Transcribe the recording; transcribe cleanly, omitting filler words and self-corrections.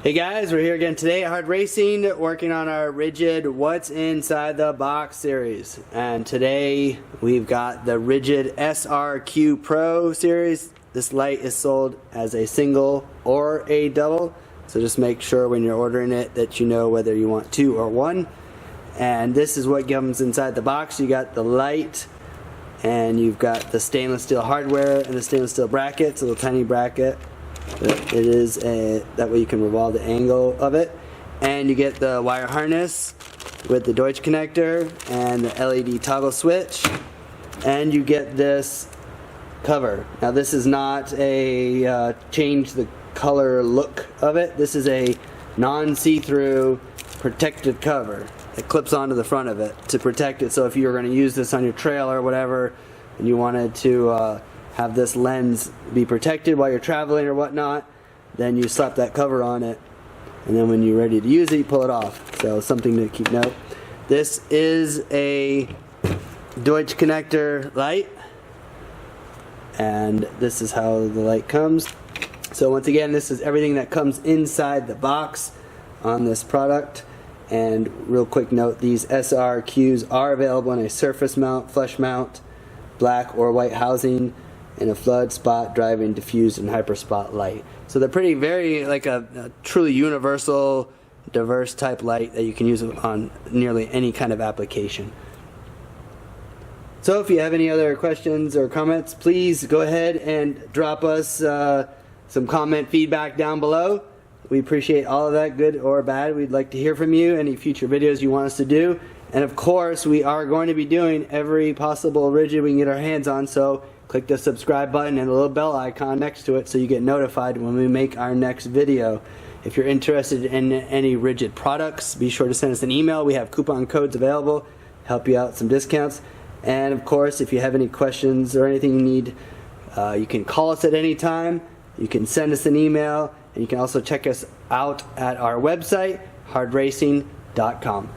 Hey guys, we're here again today at HardRacing working on our Rigid What's Inside the Box series. And today we've got the Rigid SRQ Pro series. This light is sold as a single or a double. So just make sure when you're ordering it that you know whether you want two or one. And this is what comes inside the box. You got the light and you've got the stainless steel hardware and the stainless steel bracket. It's a little tiny bracket. It is that way you can revolve the angle of it, and you get the wire harness with the Deutsch connector and the LED toggle switch, and you get this cover. Now this is not a change the color look of it. This is a non-see-through protected cover that clips onto the front of it to protect it. So if you were going to use this on your trail or whatever and you wanted to have this lens be protected while you're traveling or whatnot, then you slap that cover on it, and then when you're ready to use it, you pull it off. So something to keep note. This is a Deutsch connector light, and this is how the light comes. So once again, this is everything that comes inside the box on this product. And real quick note, these SRQs are available in a surface mount, flush mount, black or white housing, in a flood, spot, driving, diffused, and hyper spot light. So they're very like a truly universal, diverse type light that you can use on nearly any kind of application. So if you have any other questions or comments, please go ahead and drop us some comment feedback down below. We appreciate all of that, good or bad. We'd like to hear from you, any future videos you want us to do. And of course, we are going to be doing every possible rigid we can get our hands on, so click the subscribe button and the little bell icon next to it so you get notified when we make our next video. If you're interested in any rigid products, be sure to send us an email. We have coupon codes available, help you out some discounts. And of course, if you have any questions or anything you need, you can call us at any time. You can send us an email, and you can also check us out at our website, hardracing.com.